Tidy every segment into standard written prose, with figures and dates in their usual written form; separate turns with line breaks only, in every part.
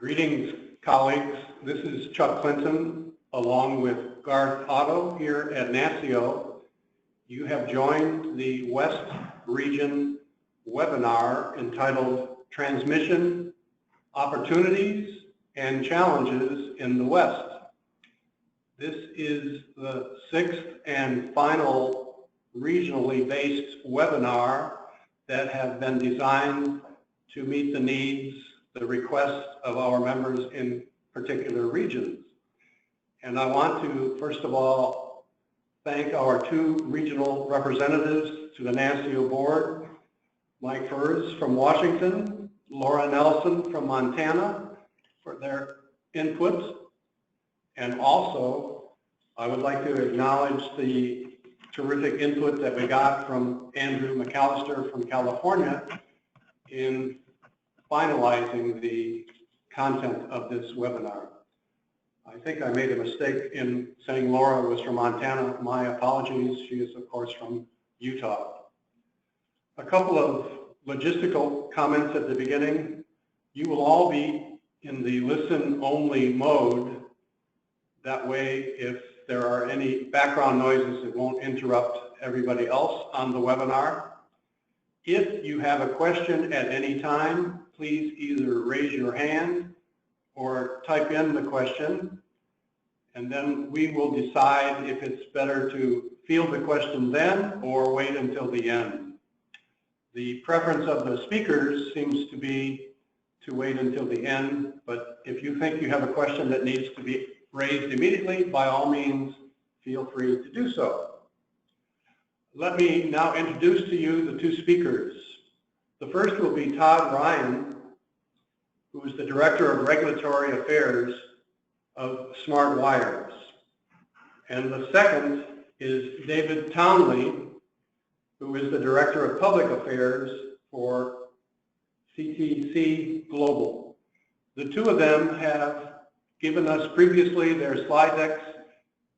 Greetings, colleagues. This is Chuck Clinton, along with Garth Otto here at NASEO. You have joined the West Region webinar entitled Transmission Opportunities and Challenges in the West. This is the 6th and final regionally based webinar that have been designed to meet the needs, the requests of our members in particular regions. And I want to, first of all, thank our two regional representatives to the NASEO board, Mike Furs from Washington, Laura Nelson from Montana, for their input. And also, I would like to acknowledge the terrific input that we got from Andrew McAllister from California in finalizing the content of this webinar. I think I made a mistake in saying Laura was from Montana. My apologies. She is, of course, from Utah. A couple of logistical comments at the beginning. You will all be in the listen-only mode. That way, if there are any background noises, it won't interrupt everybody else on the webinar. If you have a question at any time, please either raise your hand or type in the question, and then we will decide if it's better to field the question then or wait until the end. The preference of the speakers seems to be to wait until the end, but if you think you have a question that needs to be raised immediately, by all means, feel free to do so. Let me now introduce to you the two speakers. The first will be Todd Ryan, who is the Director of Regulatory Affairs of Smart Wires. And the second is David Townley, who is the Director of Public Affairs for CTC Global. The two of them have given us previously their slide decks,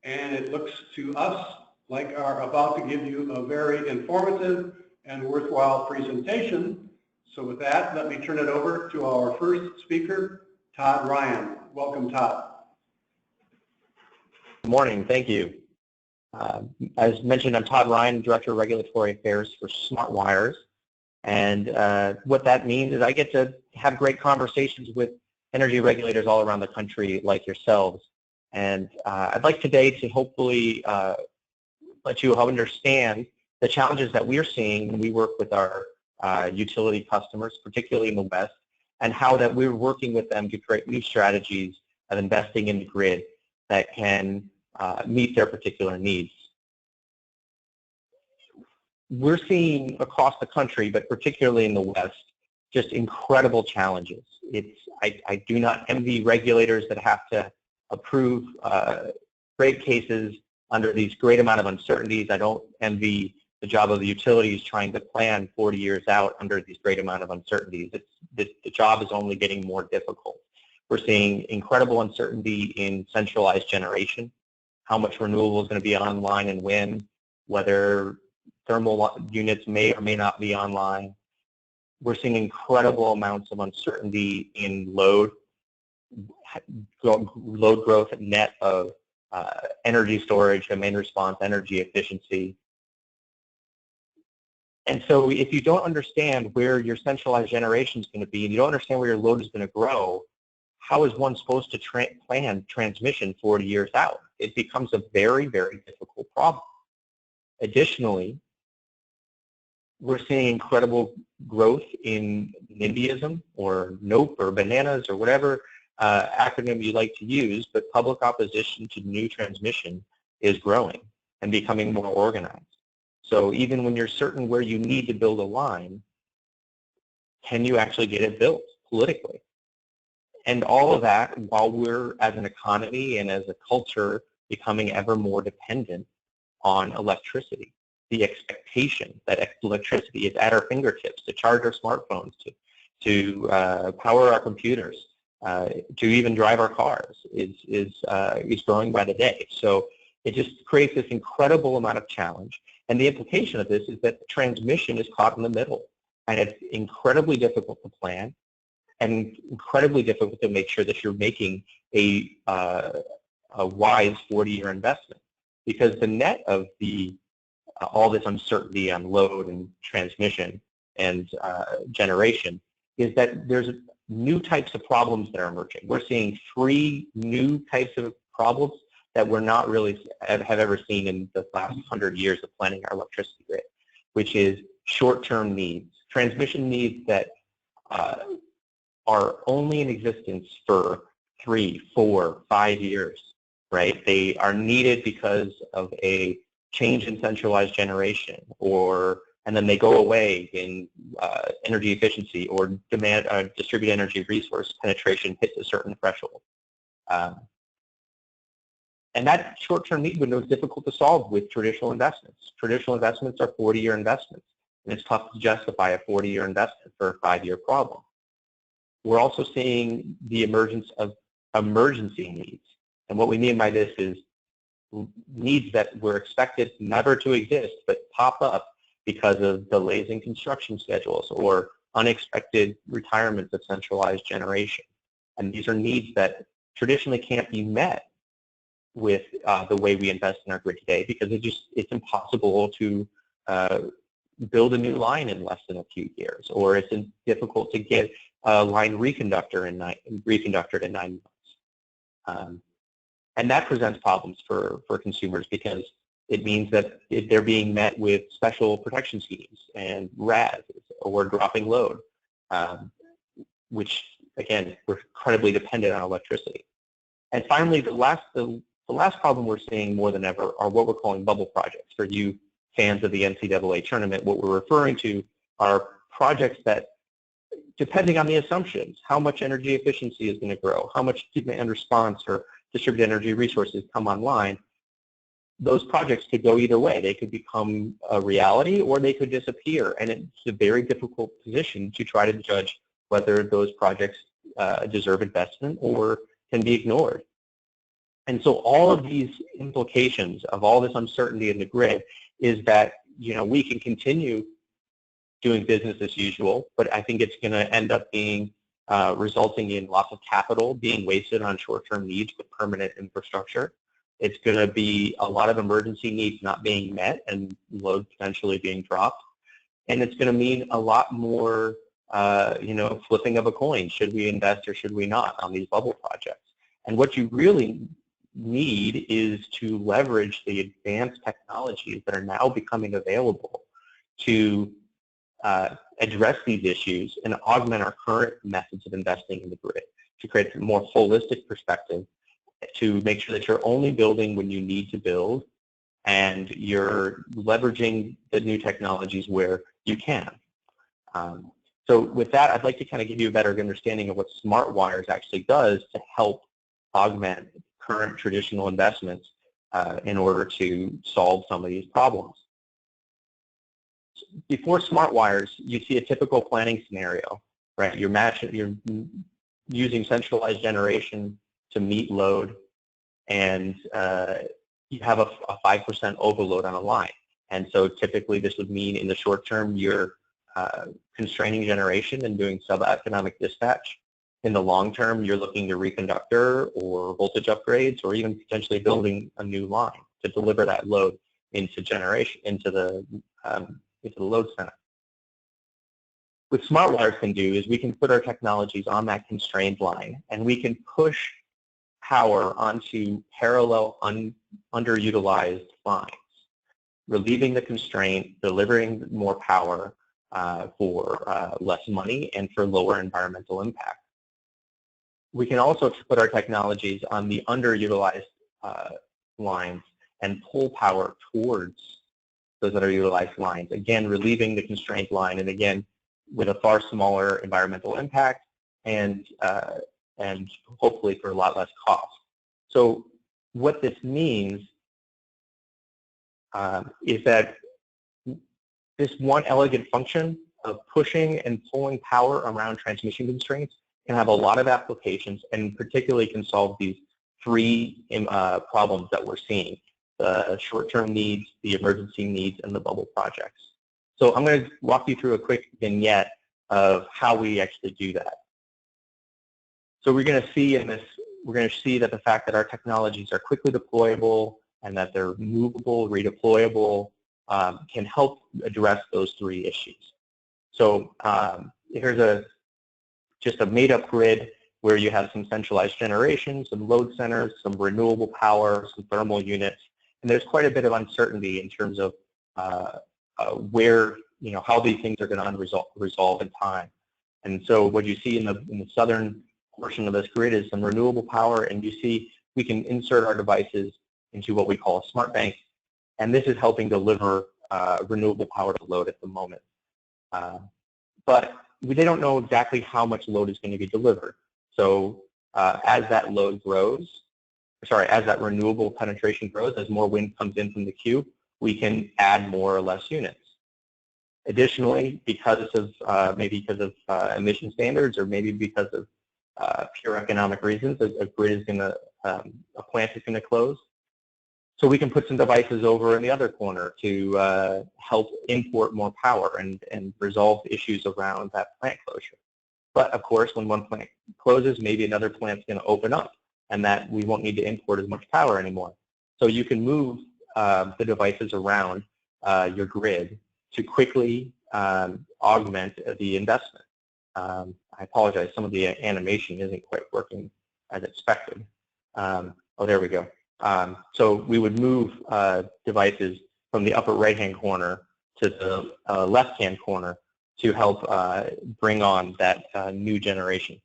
and it looks to us like are about to give you a very informative and worthwhile presentation. So with that, let me turn it over to our first speaker, Todd Ryan. Welcome, Todd.
Good morning. Thank you. As mentioned, I'm Todd Ryan, Director of Regulatory Affairs for Smart Wires. And what that means is I get to have great conversations with energy regulators all around the country like yourselves. And I'd like today to hopefully let you understand the challenges that we're seeing when we work with our utility customers, particularly in the West, and how that we're working with them to create new strategies of investing in the grid that can meet their particular needs. We're seeing across the country, but particularly in the West, just incredible challenges. I do not envy regulators that have to approve rate cases under these great amount of uncertainties. I don't envy the job of the utilities trying to plan 40 years out under these great amount of uncertainties. The job is only getting more difficult. We're seeing incredible uncertainty in centralized generation, how much renewable is going to be online and when, whether thermal units may or may not be online. We're seeing incredible amounts of uncertainty in load growth, net of energy storage, demand response, energy efficiency. And so if you don't understand where your centralized generation is going to be and you don't understand where your load is going to grow, how is one supposed to plan transmission 40 years out? It becomes a very, very difficult problem. Additionally, we're seeing incredible growth in NIMBYism or NOPE or bananas or whatever acronym you like to use, but public opposition to new transmission is growing and becoming more organized. So even when you're certain where you need to build a line, can you actually get it built politically? And all of that while we're, as an economy and as a culture, becoming ever more dependent on electricity. The expectation that electricity is at our fingertips to charge our smartphones, to power our computers, to even drive our cars is growing by the day. So it just creates this incredible amount of challenge. And the implication of this is that the transmission is caught in the middle, and it's incredibly difficult to plan. and incredibly difficult to make sure that you're making a wise 40-year investment, because the net of the all this uncertainty on load and transmission and generation is that there's new types of problems that are emerging. We're seeing 3 new types of problems that we're not really have ever seen in the last 100 years of planning our electricity grid, which is short-term needs, transmission needs that are only in existence for 3, 4, 5 years, right? They are needed because of a change in centralized generation, and then they go away in energy efficiency or demand distributed energy resource penetration hits a certain threshold. And that short-term need window is difficult to solve with traditional investments. Traditional investments are 40-year investments, and it's tough to justify a 40-year investment for a 5-year problem. We're also seeing the emergence of emergency needs. And what we mean by this is needs that were expected never to exist but pop up because of delays in construction schedules or unexpected retirements of centralized generation. And these are needs that traditionally can't be met with the way we invest in our grid today, because it's impossible to build a new line in less than a few years, or it's difficult to get a line reconductored in 9 months. And that presents problems for consumers, because it means that they're being met with special protection schemes and RAS or dropping load, which, again, we're incredibly dependent on electricity. And finally, the last problem we're seeing more than ever are what we're calling bubble projects. For you fans of the NCAA tournament, what we're referring to are projects that, depending on the assumptions, how much energy efficiency is going to grow, how much demand response or distributed energy resources come online, those projects could go either way. They could become a reality or they could disappear. And it's a very difficult position to try to judge whether those projects deserve investment or can be ignored. And so all of these implications of all this uncertainty in the grid is that, we can continue doing business as usual, but I think it's going to end up being resulting in lots of capital being wasted on short-term needs with permanent infrastructure. It's going to be a lot of emergency needs not being met and load potentially being dropped. And it's going to mean a lot more, flipping of a coin. Should we invest or should we not on these bubble projects? And what you really need is to leverage the advanced technologies that are now becoming available to address these issues and augment our current methods of investing in the grid to create a more holistic perspective, to make sure that you're only building when you need to build and you're leveraging the new technologies where you can. So with that, I'd like to kind of give you a better understanding of what Smart Wires actually does to help augment current traditional investments in order to solve some of these problems. Before Smart Wires, you see a typical planning scenario, right? You're using centralized generation to meet load, and you have a 5% overload on a line. And so typically this would mean in the short term you're constraining generation and doing sub-economic dispatch. In the long term, you're looking to reconductor or voltage upgrades, or even potentially building a new line to deliver that load into generation, into the load center. What Smart Wires can do is we can put our technologies on that constrained line, and we can push power onto parallel underutilized lines, relieving the constraint, delivering more power for less money and for lower environmental impact. We can also put our technologies on the underutilized lines and pull power towards those underutilized lines, again, relieving the constraint line, and again, with a far smaller environmental impact and hopefully for a lot less cost. So what this means is that this one elegant function of pushing and pulling power around transmission constraints can have a lot of applications, and particularly can solve these 3 problems that we're seeing: the short-term needs, the emergency needs, and the bubble projects. So I'm going to walk you through a quick vignette of how we actually do that. So we're going to see in this, we're going to see that the fact that our technologies are quickly deployable and that they're movable, redeployable, can help address those three issues. So here's just a made-up grid where you have some centralized generation, some load centers, some renewable power, some thermal units, and there's quite a bit of uncertainty in terms of where, how these things are going to resolve in time. And so what you see in the southern portion of this grid is some renewable power, and you see we can insert our devices into what we call a smart bank, and this is helping deliver renewable power to load at the moment. But they don't know exactly how much load is going to be delivered. So as that load grows, as that renewable penetration grows, as more wind comes in from the queue, we can add more or less units. Additionally, because of maybe because of emission standards, or maybe because of pure economic reasons, a grid is going to, a plant is going to close. So we can put some devices over in the other corner to help import more power and resolve issues around that plant closure. But of course, when one plant closes, maybe another plant's going to open up, and that we won't need to import as much power anymore. So you can move the devices around your grid to quickly augment the investment. I apologize, some of the animation isn't quite working as expected. Oh, there we go. So we would move devices from the upper right-hand corner to the left-hand corner to help bring on that new generation.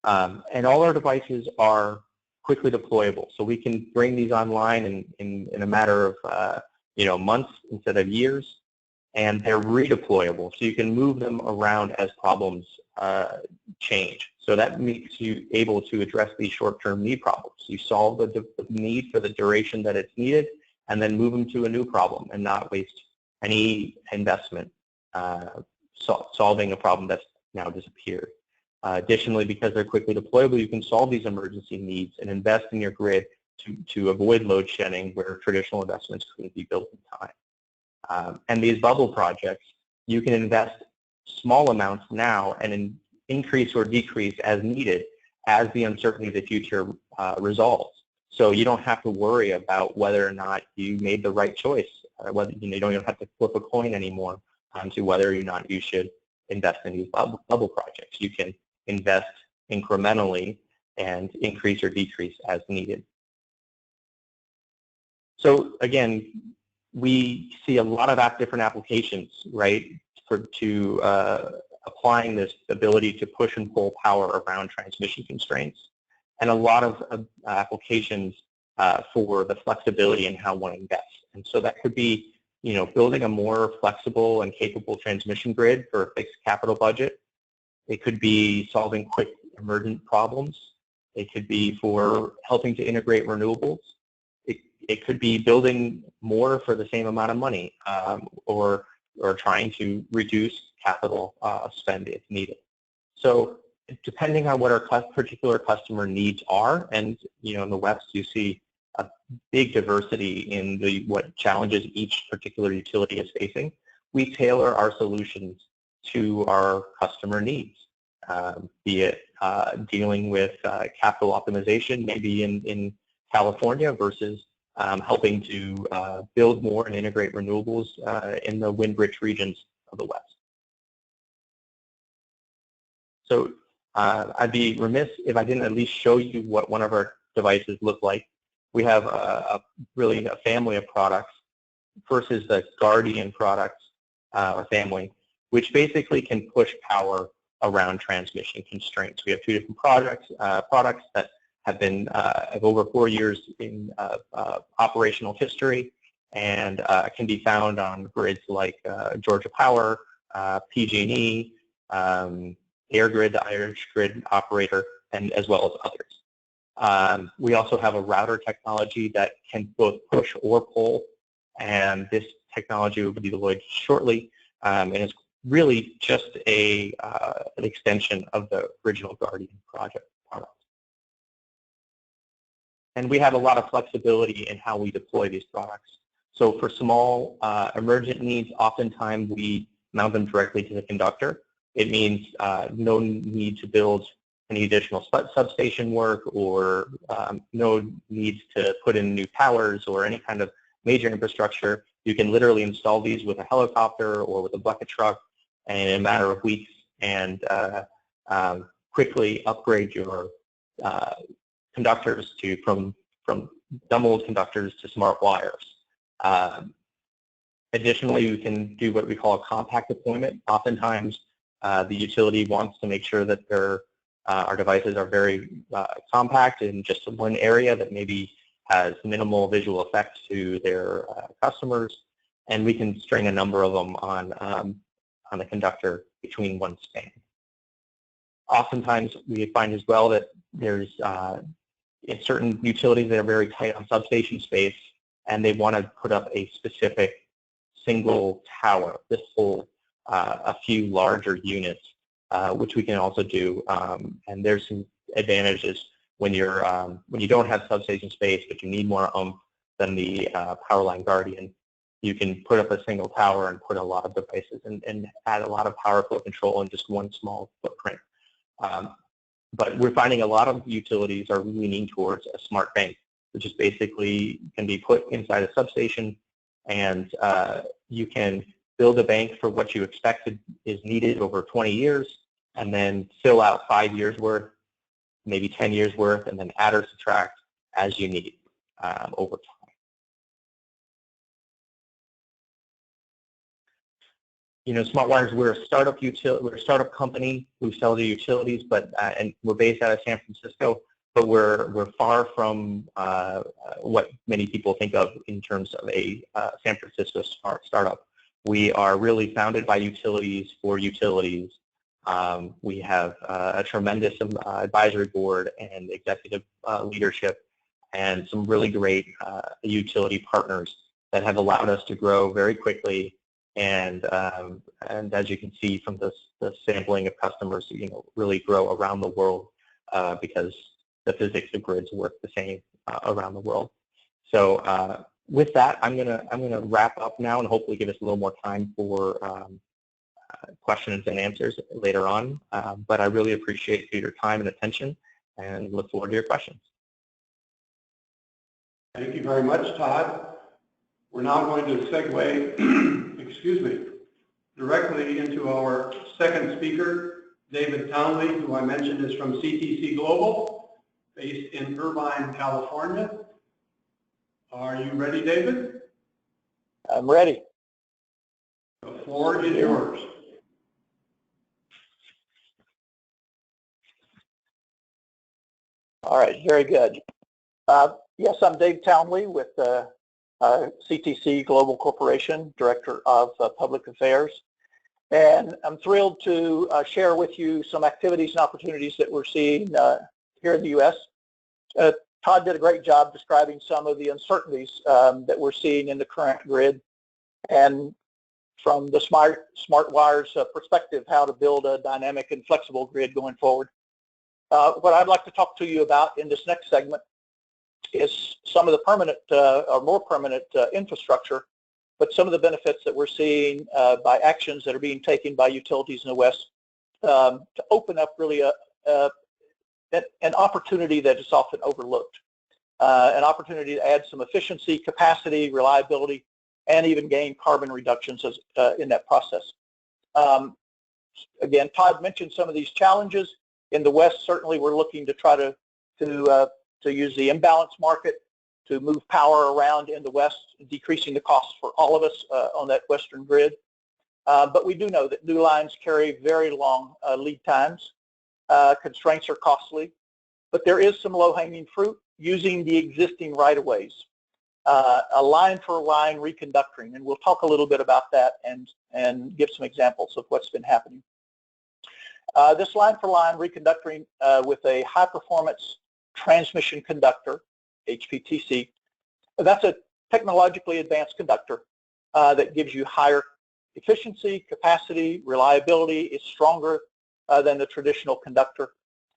And all our devices are quickly deployable, so we can bring these online in a matter of months instead of years, and they're redeployable, so you can move them around as problems change. So that makes you able to address these short-term need problems. You solve the need for the duration that it's needed, and then move them to a new problem and not waste any investment solving a problem that's now disappeared. Additionally, because they're quickly deployable, you can solve these emergency needs and invest in your grid to avoid load shedding where traditional investments couldn't be built in time. And these bubble projects, you can invest small amounts now and increase or decrease as needed as the uncertainty of the future resolves. So you don't have to worry about whether or not you made the right choice, whether you don't even have to flip a coin anymore to whether or not you should invest in these bubble projects. You can invest incrementally and increase or decrease as needed. So again, we see a lot of different applications, right, to applying this ability to push and pull power around transmission constraints, and a lot of applications for the flexibility in how one invests. And so that could be, building a more flexible and capable transmission grid for a fixed capital budget. It could be solving quick emergent problems. It could be for helping to integrate renewables. It could be building more for the same amount of money, or trying to reduce capital spend if needed. So depending on what our particular customer needs are, and in the West you see a big diversity in what challenges each particular utility is facing, we tailor our solutions to our customer needs, be it dealing with capital optimization, maybe in California, versus helping to build more and integrate renewables in the wind-rich regions of the West. So I'd be remiss if I didn't at least show you what one of our devices look like. We have really a family of products. First is the Guardian products, or family, which basically can push power around transmission constraints. We have two different products that have been have over 4 years in operational history, and can be found on grids like Georgia Power, PG&E, AirGrid, the Irish grid operator, and as well as others. We also have a router technology that can both push or pull, and this technology will be deployed shortly, and it's really just an extension of the original Guardian product. And we have a lot of flexibility in how we deploy these products. So for small emergent needs, oftentimes we mount them directly to the conductor. It means no need to build any additional substation work or no needs to put in new towers or any kind of major infrastructure, you can literally install these with a helicopter or with a bucket truck in a matter of weeks and quickly upgrade your conductors from dumb old conductors to smart wires. Additionally, we can do what we call a compact deployment. Oftentimes, the utility wants to make sure that our devices are very compact in just one area that maybe has minimal visual effects to their customers, and we can string a number of them on a conductor between one span. Oftentimes, we find as well that there's in certain utilities that are very tight on substation space, and they want to put up a specific single tower. This holds a few larger units, which we can also do. And there's some advantages when you don't have substation space, but you need more oomph than the Powerline Guardian. You can put up a single tower and put a lot of devices and add a lot of power flow control in just one small footprint. But we're finding a lot of utilities are leaning towards a smart bank, which is basically can be put inside a substation, and you can build a bank for what you expected is needed over 20 years, and then fill out 5 years worth, maybe 10 years worth, and then add or subtract as you need over time. You know, SmartWires, we're a startup company. We sell to utilities, but and we're based out of San Francisco, but we're far from what many people think of in terms of a San Francisco startup. We are really founded by utilities for utilities. We have a tremendous advisory board and executive leadership, and some really great utility partners that have allowed us to grow very quickly. And as you can see from the sampling of customers, you know, really grow around the world because the physics of grids work the same around the world. So with that, I'm gonna wrap up now and hopefully give us a little more time for questions and answers later on. But I really appreciate your time and attention, and look forward to your questions.
Thank you very much, Todd. We're now going to segue, excuse me, directly into our second speaker, David Townley, who I mentioned is from CTC Global, based in Irvine, California. Are you ready, David?
I'm ready.
The floor is yours.
All right, very good. Yes, I'm Dave Townley with CTC Global Corporation, Director of Public Affairs. And I'm thrilled to share with you some activities and opportunities that we're seeing here in the U.S. Todd did a great job describing some of the uncertainties that we're seeing in the current grid, and from the SmartWires perspective, how to build a dynamic and flexible grid going forward. What I'd like to talk to you about in this next segment is some of the permanent or more permanent infrastructure, but some of the benefits that we're seeing by actions that are being taken by utilities in the West to open up really an opportunity that is often overlooked, an opportunity to add some efficiency, capacity, reliability, and even gain carbon reductions in that process. Again, Todd mentioned some of these challenges. In the West, certainly we're looking to try to use the imbalance market to move power around in the West, decreasing the costs for all of us on that Western grid. But we do know that new lines carry very long lead times. Constraints are costly, but there is some low-hanging fruit using the existing right-of-ways. A line-for-line reconductoring, and we'll talk a little bit about that and give some examples of what's been happening. This line-for-line reconductoring with a high-performance transmission conductor, HPTC, that's a technologically advanced conductor that gives you higher efficiency, capacity, reliability. It's stronger than the traditional conductor,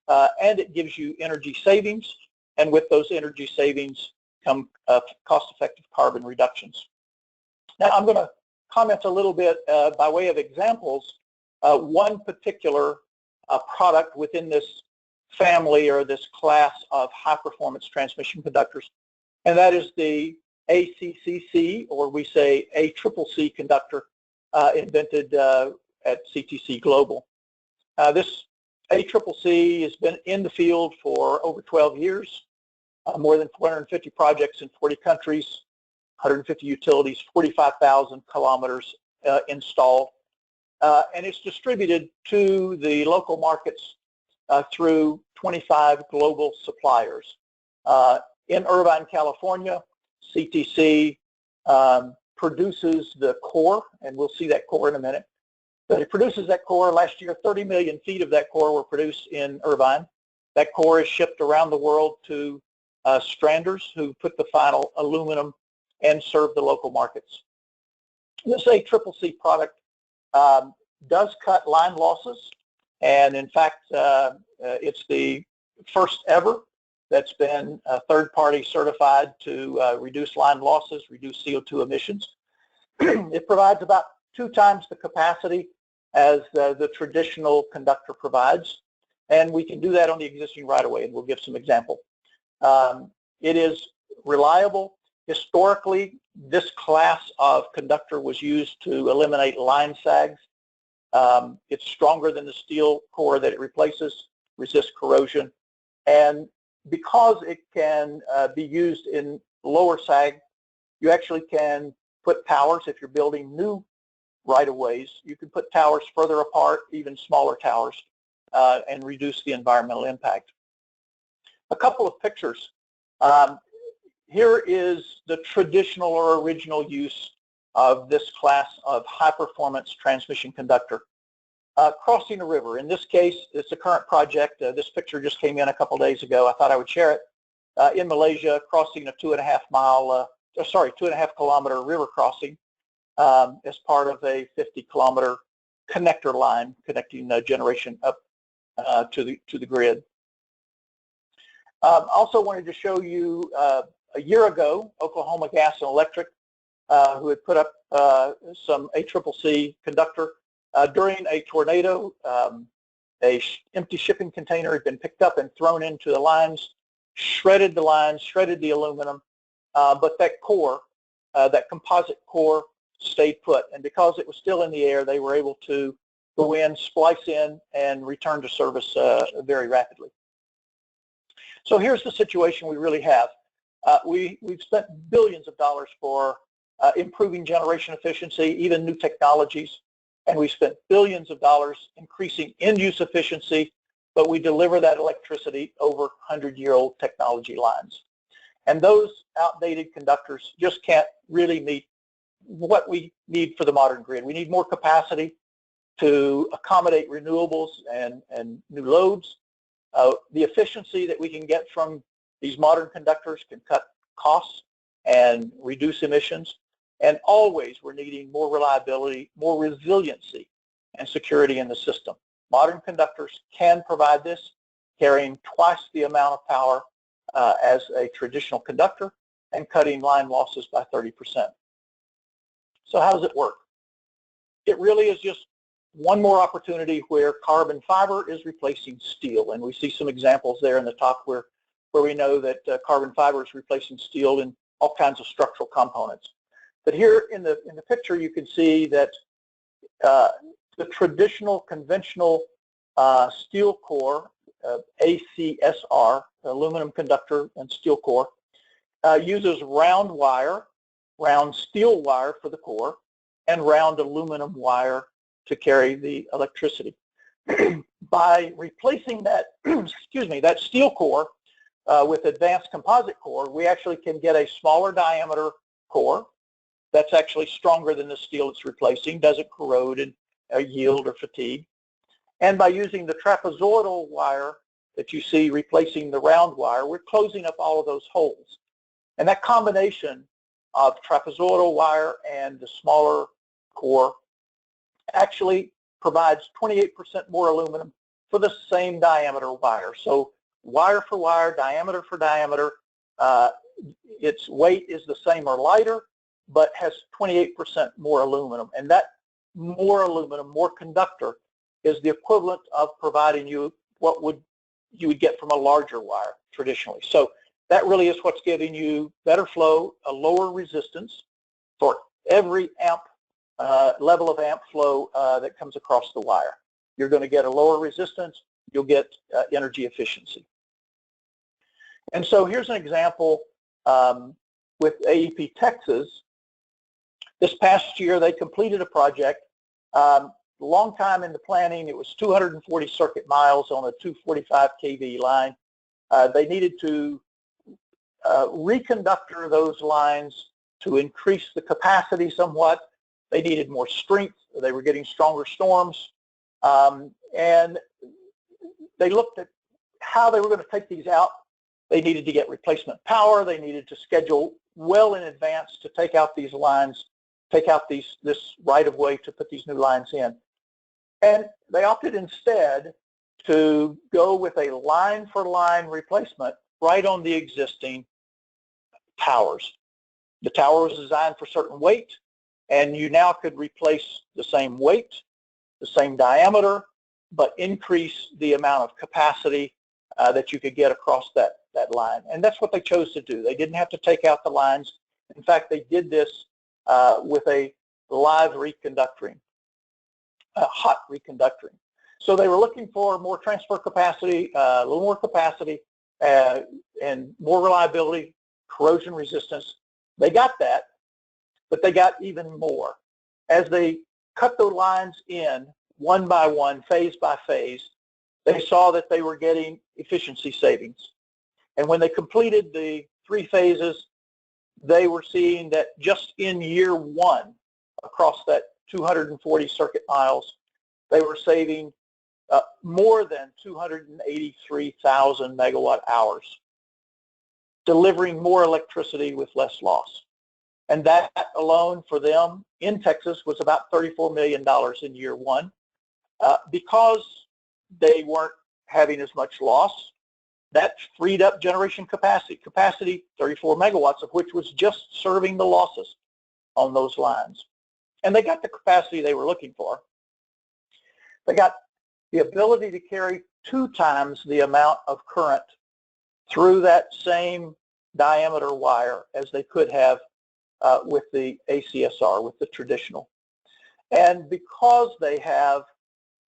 and it gives you energy savings, and with those energy savings come cost-effective carbon reductions. Now I'm going to comment a little bit by way of examples, one particular product within this family or this class of high-performance transmission conductors, and that is the ACCC, or we say ACCC conductor, invented at CTC Global. This ACCC has been in the field for over 12 years, more than 450 projects in 40 countries, 150 utilities, 45,000 kilometers installed, and it's distributed to the local markets through 25 global suppliers. In Irvine, California, CTC produces the core, and we'll see that core in a minute. But it produces that core. Last year, 30 million feet of that core were produced in Irvine. That core is shipped around the world to stranders who put the final aluminum and serve the local markets. This ACCC product does cut line losses, and in fact, it's the first ever that's been third-party certified to reduce line losses, reduce CO2 emissions. It provides about 2 times the capacity as the traditional conductor provides, and we can do that on the existing right-of-way, and we'll give some example. It is reliable. Historically, this class of conductor was used to eliminate line sags. It's stronger than the steel core that it replaces, resists corrosion, and because it can be used in lower sag, you actually can put towers. If you're building new right-of-ways, you can put towers further apart, even smaller towers, and reduce the environmental impact. A couple of pictures. Here is the traditional or original use of this class of high-performance transmission conductor. Crossing a river. In this case, it's a current project. This picture just came in a couple days ago. I thought I would share it. In Malaysia, crossing a 2.5 kilometer river crossing as part of a 50-kilometer connector line connecting generation up to the grid. Also wanted to show you a year ago, Oklahoma Gas and Electric, who had put up some ACCC conductor during a tornado. Empty shipping container had been picked up and thrown into the lines, shredded the lines, shredded the aluminum, but that core, that composite core, stayed put. And because it was still in the air, they were able to go in, splice in, and return to service very rapidly. So here's the situation we really have. We've spent billions of dollars for improving generation efficiency, even new technologies, and we spent billions of dollars increasing end-use efficiency, but we deliver that electricity over 100-year-old technology lines. And those outdated conductors just can't really meet what we need for the modern grid. We need more capacity to accommodate renewables and new loads. The efficiency that we can get from these modern conductors can cut costs and reduce emissions. And always we're needing more reliability, more resiliency, and security in the system. Modern conductors can provide this, carrying twice the amount of power as a traditional conductor and cutting line losses by 30%. So how does it work? It really is just one more opportunity where carbon fiber is replacing steel, and we see some examples there in the top where we know that carbon fiber is replacing steel in all kinds of structural components. But here in the picture, you can see that the traditional, conventional steel core, ACSR, aluminum conductor and steel core, uses round wire, round steel wire for the core, and round aluminum wire to carry the electricity. By replacing that, that steel core with advanced composite core, we actually can get a smaller diameter core that's actually stronger than the steel it's replacing, doesn't corrode and yield or fatigue. And by using the trapezoidal wire that you see replacing the round wire, we're closing up all of those holes. And that combination of trapezoidal wire and the smaller core actually provides 28% more aluminum for the same diameter wire. So wire for wire, diameter for diameter, its weight is the same or lighter, but has 28% more aluminum. And that more aluminum, more conductor, is the equivalent of providing you what would you would get from a larger wire traditionally. So that really is what's giving you better flow, a lower resistance for every amp level of amp flow that comes across the wire. You're going to get a lower resistance, you'll get energy efficiency. And so here's an example with AEP Texas. This past year they completed a project. Long time in the planning, it was 240 circuit miles on a 245 kV line. They needed to reconductor those lines to increase the capacity somewhat. They needed more strength. They were getting stronger storms. And they looked at how they were going to take these out. They needed to get replacement power. They needed to schedule well in advance to take out these lines, take out this right-of-way to put these new lines in. And they opted instead to go with a line-for-line replacement right on the existing towers. The tower was designed for certain weight, and you now could replace the same weight, the same diameter, but increase the amount of capacity that you could get across that line. And that's what they chose to do. They didn't have to take out the lines. In fact, they did this with a live reconductoring, hot reconductoring. So they were looking for more transfer capacity, a little more capacity, and more reliability, corrosion resistance. They got that, but they got even more. As they cut the lines in one by one, phase by phase, they saw that they were getting efficiency savings. And when they completed the 3 phases, they were seeing that just in year 1, across that 240 circuit miles, they were saving more than 283,000 megawatt hours, delivering more electricity with less loss. And that alone for them in Texas was about $34 million in year 1. Because they weren't having as much loss, that freed up generation capacity 34 megawatts, of which was just serving the losses on those lines. And they got the capacity they were looking for. They got the ability to carry 2 times the amount of current through that same diameter wire as they could have with the ACSR, with the traditional. And because they have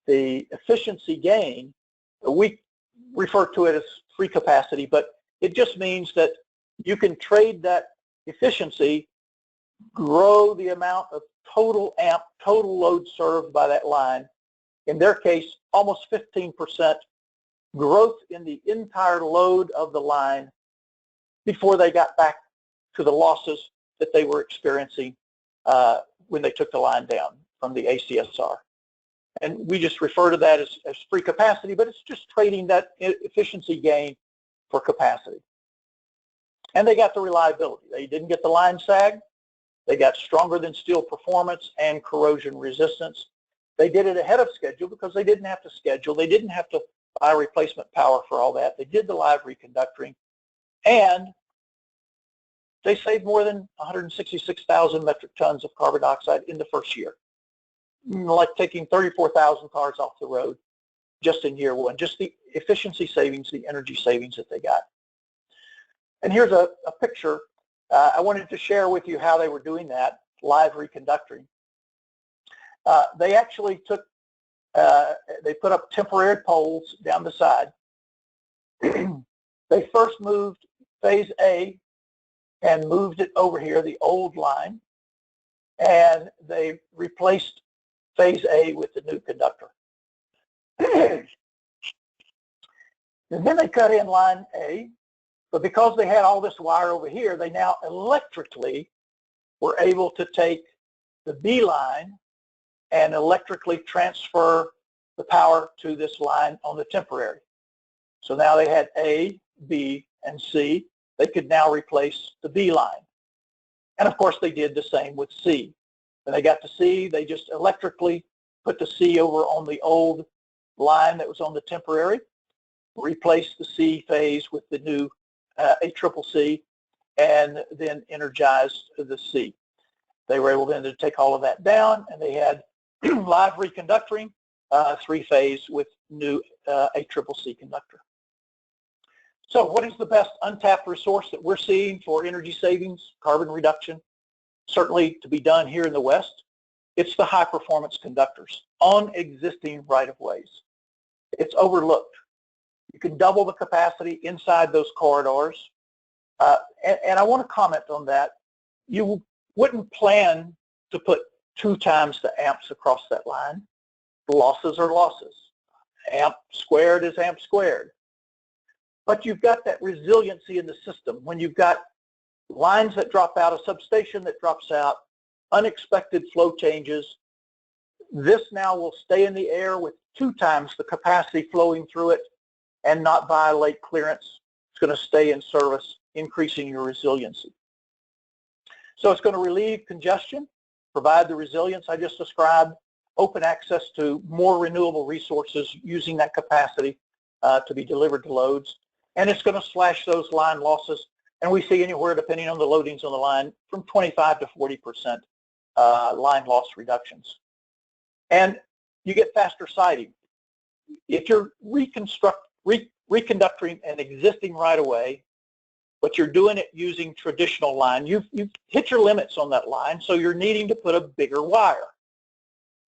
the efficiency gain, we refer to it as free capacity, but it just means that you can trade that efficiency, grow the amount of total amp, total load served by that line. In their case, almost 15% growth in the entire load of the line before they got back to the losses that they were experiencing when they took the line down from the ACSR. And we just refer to that as free capacity, but it's just trading that efficiency gain for capacity. And they got the reliability. They didn't get the line sag. They got stronger than steel performance and corrosion resistance. They did it ahead of schedule because they didn't have to schedule. They didn't have to buy replacement power for all that. They did the live reconductoring, and they saved more than 166,000 metric tons of carbon dioxide in the first year. Like taking 34,000 cars off the road just in year 1, just the efficiency savings, the energy savings that they got. And here's a picture. I wanted to share with you how they were doing that, live reconductoring. They actually took, they put up temporary poles down the side. They first moved phase A and moved it over here, the old line, and they replaced phase A with the new conductor. And then they cut in line A, but because they had all this wire over here, they now electrically were able to take the B line and electrically transfer the power to this line on the temporary. So now they had A, B, and C. They could now replace the B line. And of course they did the same with C. When they got to C, they just electrically put the C over on the old line that was on the temporary, replaced the C phase with the new ACCC, and then energized the C. They were able then to take all of that down, and they had live reconductoring, 3-phase with new ACCC conductor. So what is the best untapped resource that we're seeing for energy savings, carbon reduction? Certainly to be done here in the West, it's the high performance conductors on existing right-of-ways. It's overlooked. You can double the capacity inside those corridors. And I want to comment on that. You wouldn't plan to put 2 times the amps across that line. Losses are losses. Amp squared is amp squared. But you've got that resiliency in the system. When you've got lines that drop out, a substation that drops out, unexpected flow changes, this now will stay in the air with 2 times the capacity flowing through it and not violate clearance. It's going to stay in service, increasing your resiliency. So it's going to relieve congestion, provide the resilience I just described, open access to more renewable resources using that capacity to be delivered to loads, and it's going to slash those line losses. And we see anywhere, depending on the loadings on the line, from 25 to 40% line loss reductions. And you get faster siting. If you're reconductoring an existing right-of-way, but you're doing it using traditional line, you've hit your limits on that line, so you're needing to put a bigger wire.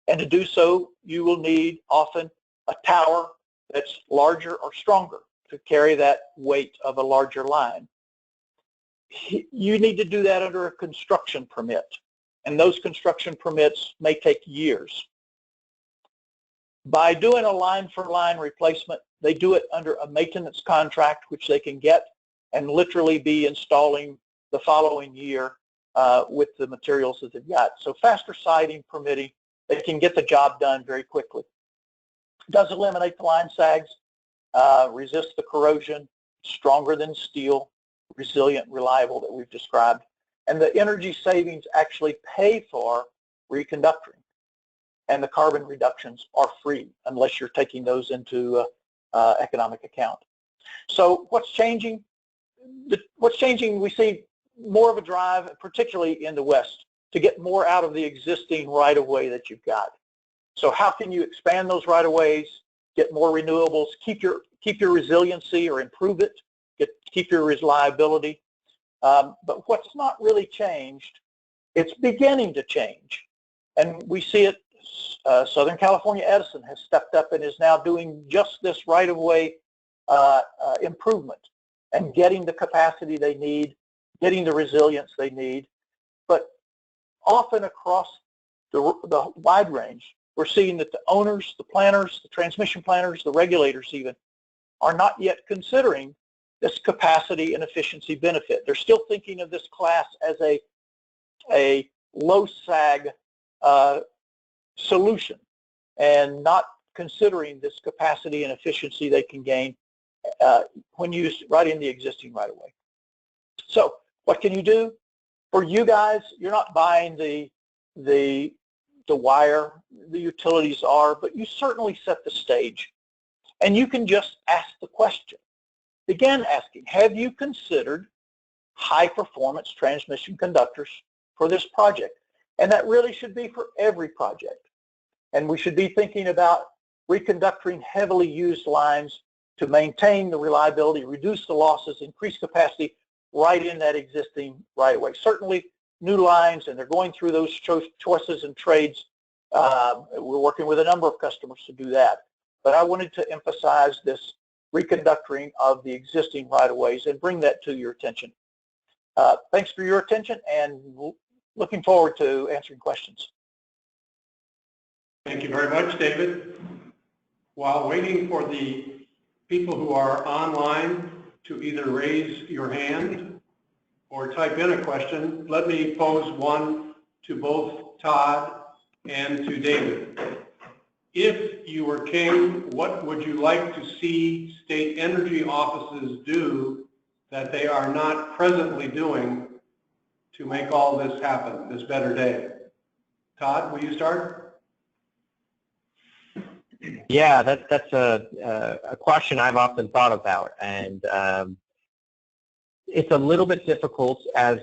And to do so, you will need often a tower that's larger or stronger to carry that weight of a larger line. You need to do that under a construction permit, and those construction permits may take years. By doing a line-for-line replacement, they do it under a maintenance contract, which they can get and literally be installing the following year with the materials that they've got. So faster siting, permitting, they can get the job done very quickly. It does eliminate the line sags, resist the corrosion, stronger than steel, resilient, reliable that we've described. And the energy savings actually pay for reconductoring. And the carbon reductions are free unless you're taking those into economic account. So what's changing? What's changing, we see more of a drive, particularly in the West, to get more out of the existing right-of-way that you've got. So how can you expand those right-of-ways, get more renewables, keep your resiliency or improve it, keep your reliability? But what's not really changed, it's beginning to change. And we see it, Southern California Edison has stepped up and is now doing just this right-of-way improvement and getting the capacity they need, getting the resilience they need. But often across the wide range, we're seeing that the owners, the planners, the transmission planners, the regulators even, are not yet considering this capacity and efficiency benefit. They're still thinking of this class as a low sag solution and not considering this capacity and efficiency they can gain when used right in the existing right-of-way. So what can you do? For you guys, you're not buying the wire, the utilities are, but you certainly set the stage. And you can just ask the question. Begin asking, have you considered high-performance transmission conductors for this project? And that really should be for every project. And we should be thinking about reconductoring heavily used lines to maintain the reliability, reduce the losses, increase capacity right in that existing right-of-way. Certainly new lines, and they're going through those choices and trades. We're working with a number of customers to do that. But I wanted to emphasize this reconductoring of the existing right-of-ways and bring that to your attention. Thanks for your attention, and looking forward to answering questions.
Thank you very much, David. While waiting for the people who are online to either raise your hand or type in a question, let me pose one to both Todd and to David. If you were king, what would you like to see state energy offices do that they are not presently doing to make all this happen, this better day? Todd, will you start?
Yeah, that's a question I've often thought about, and it's a little bit difficult as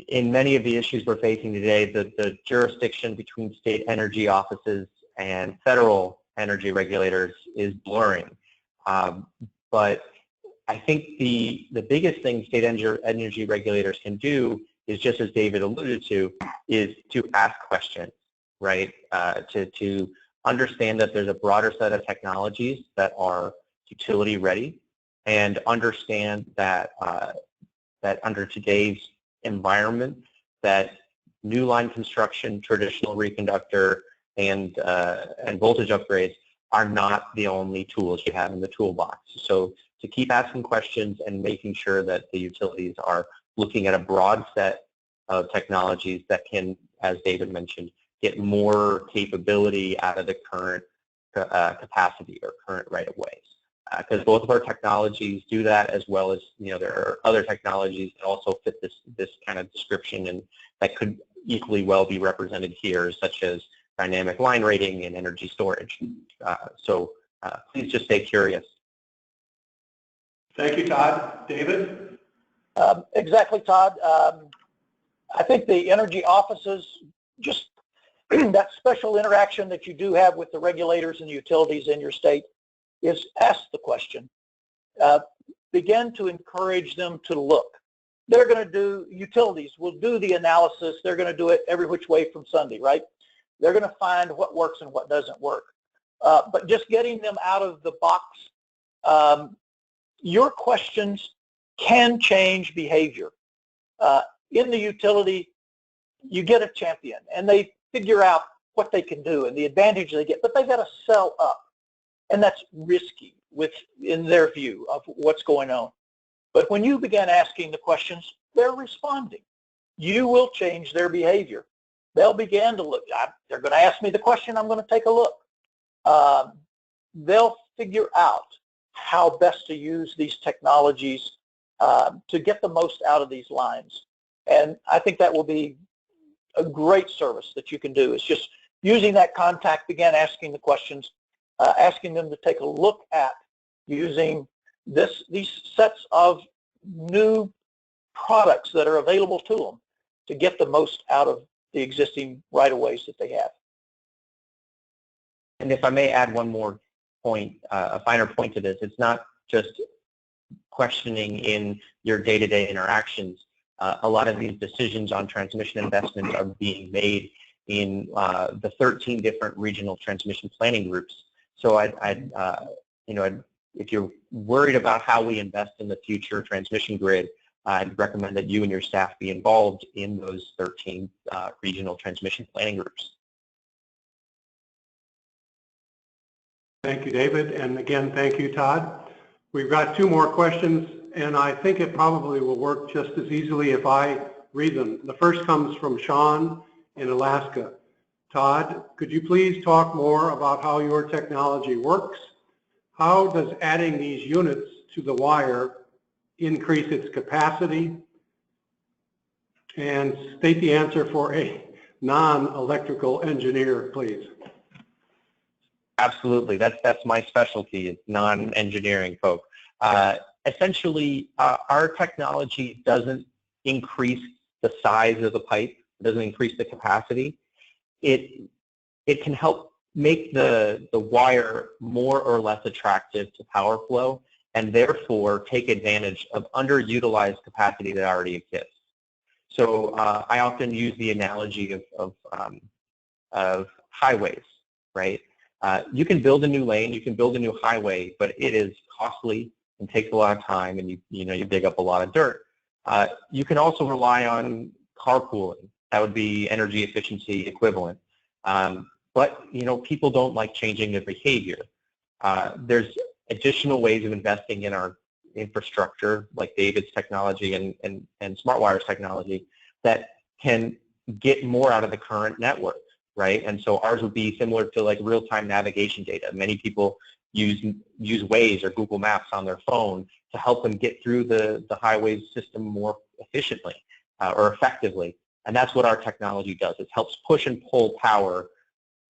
in many of the issues we're facing today, the jurisdiction between state energy offices and federal energy regulators is blurring. But I think the biggest thing state energy regulators can do is, just as David alluded to, is to ask questions, right? To understand that there's a broader set of technologies that are utility ready, and understand that that under today's environment, that new line construction, traditional reconductor, and voltage upgrades are not the only tools you have in the toolbox. So to keep asking questions and making sure that the utilities are looking at a broad set of technologies that can, as David mentioned, get more capability out of the current capacity or current right-of-ways. Because both of our technologies do that, as well as, there are other technologies that also fit this kind of description, and that could equally well be represented here, such as dynamic line rating and energy storage. So please just stay curious.
Thank you, Todd. David?
Exactly, Todd. I think the energy offices, just that special interaction that you do have with the regulators and utilities in your state, is ask the question. Begin to encourage them to look. They're going to do, utilities will do the analysis. They're going to do it every which way from Sunday, right? They're going to find what works and what doesn't work. But just getting them out of the box, your questions can change behavior. In the utility, you get a champion, and they figure out what they can do and the advantage they get, but they've got to sell up. And that's risky in their view of what's going on. But when you begin asking the questions, they're responding. You will change their behavior. They'll begin to look. They're going to ask me the question, I'm going to take a look. They'll figure out how best to use these technologies to get the most out of these lines. And I think that will be a great service that you can do. It's just using that contact, begin asking the questions, asking them to take a look at using these sets of new products that are available to them to get the most out of the existing right-of-ways that they have.
And if I may add one more point, a finer point to this, it's not just questioning in your day-to-day interactions. A lot of these decisions on transmission investments are being made in the 13 different regional transmission planning groups. So if you're worried about how we invest in the future transmission grid, I'd recommend that you and your staff be involved in those 13 regional transmission planning groups.
Thank you, David. And again, thank you, Todd. We've got two more questions, and I think it probably will work just as easily if I read them. The first comes from Sean in Alaska. Todd, could you please talk more about how your technology works? How does adding these units to the wire increase its capacity? And state the answer for a non-electrical engineer, please.
Absolutely, that's my specialty. It's non-engineering folk. Essentially, our technology doesn't increase the size of the pipe. It doesn't increase the capacity. It can help make the wire more or less attractive to power flow, and therefore take advantage of underutilized capacity that already exists. So I often use the analogy of highways, right? You can build a new lane, you can build a new highway, but it is costly and takes a lot of time, and you dig up a lot of dirt. You can also rely on carpooling. That would be energy efficiency equivalent. But people don't like changing their behavior. There's additional ways of investing in our infrastructure, like David's technology and SmartWire's technology, that can get more out of the current network, right? And so ours would be similar to like real-time navigation data. Many people use Waze or Google Maps on their phone to help them get through the highway system more efficiently or effectively. And that's what our technology does. It helps push and pull power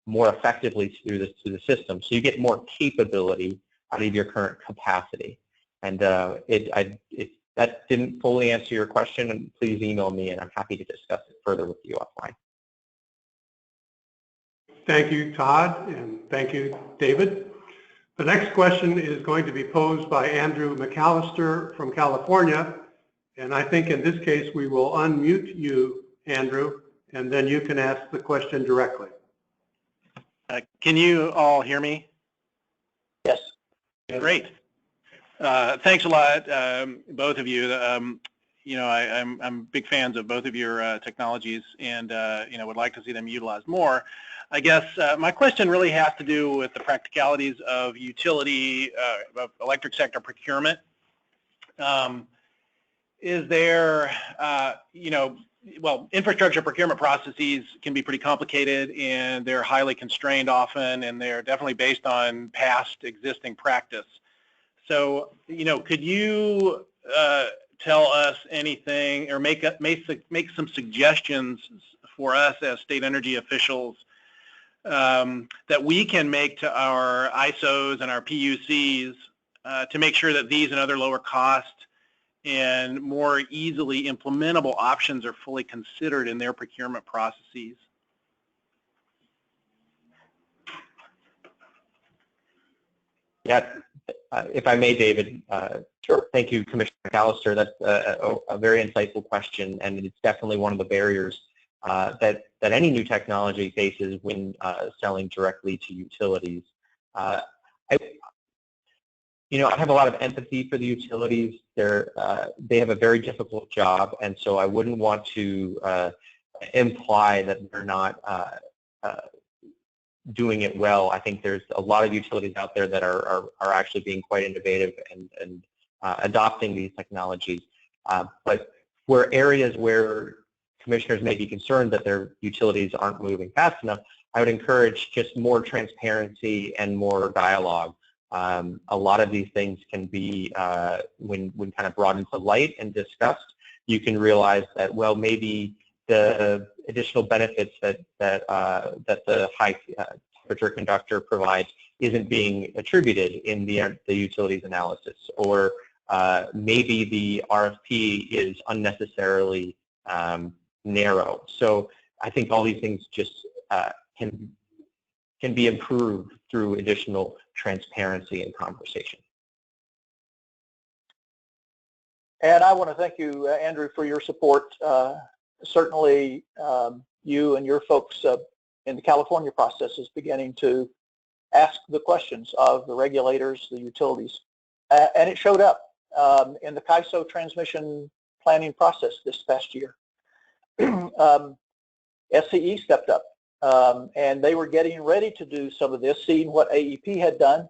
more effectively through the system. So you get more capability out of your current capacity. And that didn't fully answer your question, and please email me, and I'm happy to discuss it further with you offline.
Thank you, Todd, and thank you, David. The next question is going to be posed by Andrew McAllister from California. And I think in this case, we will unmute you, Andrew, and then you can ask the question directly.
Can you all hear me?
Yes.
Great. Thanks a lot, both of you. You know, I'm big fans of both of your technologies, and you know, would like to see them utilized more. I guess my question really has to do with the practicalities of utility, of electric sector procurement. Is there, you know, well, infrastructure procurement processes can be pretty complicated, and they're highly constrained often, and they're definitely based on past existing practice. So, you know, could you tell us anything or make some suggestions for us as state energy officials that we can make to our ISOs and our PUCs to make sure that these and other lower cost and more easily implementable options are fully considered in their procurement processes?
Yeah, if I may, David. Sure. Thank you, Commissioner McAllister. That's a very insightful question, and it's definitely one of the barriers that any new technology faces when selling directly to utilities. You know, I have a lot of empathy for the utilities. They have a very difficult job, and so I wouldn't want to imply that they're not doing it well. I think there's a lot of utilities out there that are actually being quite innovative and adopting these technologies. But for areas where commissioners may be concerned that their utilities aren't moving fast enough, I would encourage just more transparency and more dialogue. A lot of these things can be, when kind of brought into light and discussed, you can realize that, well, maybe the additional benefits that the high temperature conductor provides isn't being attributed in the utilities analysis, or maybe the RFP is unnecessarily narrow. So I think all these things just can be improved through additional transparency and conversation.
And I want to thank you, Andrew, for your support. Certainly, you and your folks in the California process is beginning to ask the questions of the regulators, the utilities. And it showed up in the CAISO transmission planning process this past year. SCE stepped up, and they were getting ready to do some of this, seeing what AEP had done,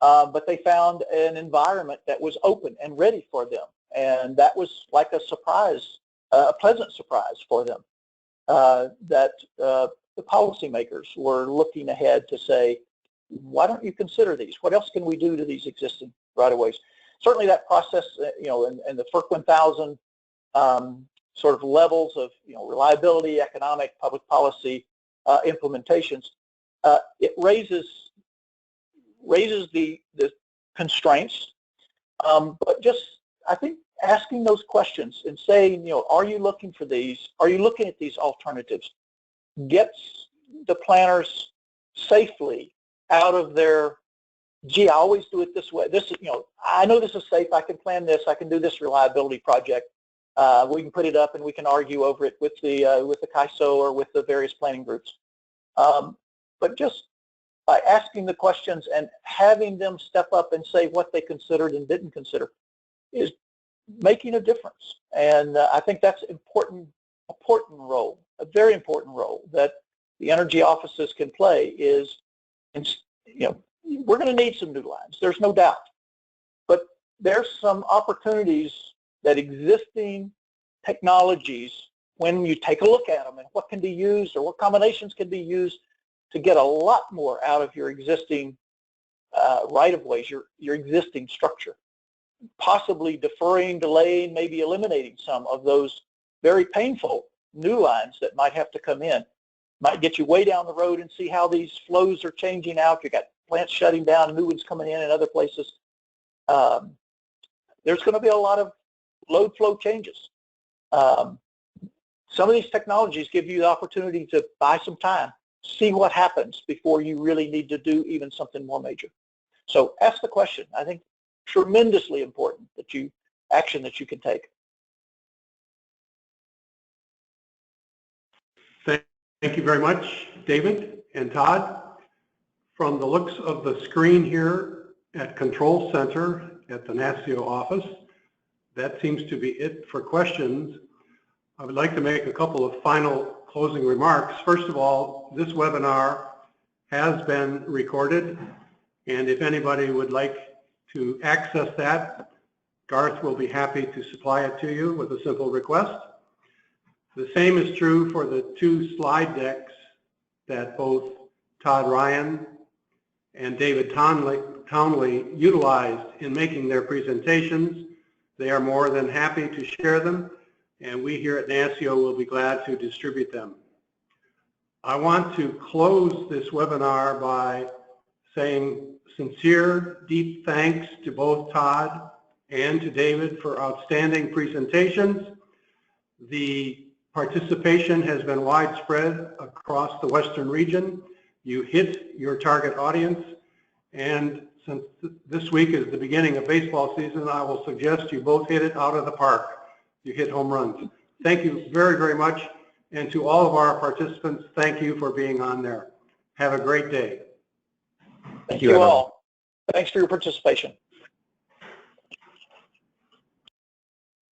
but they found an environment that was open and ready for them. And that was like a surprise, a pleasant surprise for them, that the policymakers were looking ahead to say, why don't you consider these? What else can we do to these existing right-of-ways? Certainly that process, you know, and the FERC 1000 sort of levels of, you know, reliability, economic, public policy implementations, it raises the constraints, but just, I think, asking those questions and saying, you know, are you looking for these? Are you looking at these alternatives? Gets the planners safely out of their, gee, I always do it this way. This is, you know, I know this is safe. I can plan this. I can do this reliability project. We can put it up and we can argue over it with the CAISO or with the various planning groups. But just by asking the questions and having them step up and say what they considered and didn't consider is making a difference. And I think that's important role, a very important role that the energy offices can play is, you know, we're going to need some new lines. There's no doubt. But there's some opportunities that existing technologies, when you take a look at them and what can be used or what combinations can be used to get a lot more out of your existing right-of-ways, your existing structure, possibly deferring, delaying, maybe eliminating some of those very painful new lines that might have to come in. Might get you way down the road and see how these flows are changing out. You got plants shutting down and new ones coming in other places. There's going to be a lot of load flow changes. Some of these technologies give you the opportunity to buy some time, see what happens before you really need to do even something more major. So ask the question. I think tremendously important that action that you can take.
Thank you very much, David and Todd. From the looks of the screen here at Control Center at the NASEO office, that seems to be it for questions. I would like to make a couple of final closing remarks. First of all, this webinar has been recorded, and if anybody would like to access that, Garth will be happy to supply it to you with a simple request. The same is true for the 2 slide decks that both Todd Ryan and David Townley utilized in making their presentations. They are more than happy to share them, and we here at NASEO will be glad to distribute them. I want to close this webinar by saying sincere, deep thanks to both Todd and to David for outstanding presentations. The participation has been widespread across the Western region. You hit your target audience, and since this week is the beginning of baseball season, I will suggest you both hit it out of the park. You hit home runs. Thank you very, very much. And to all of our participants, thank you for being on there. Have a great day.
Thank you all. Thanks for your participation.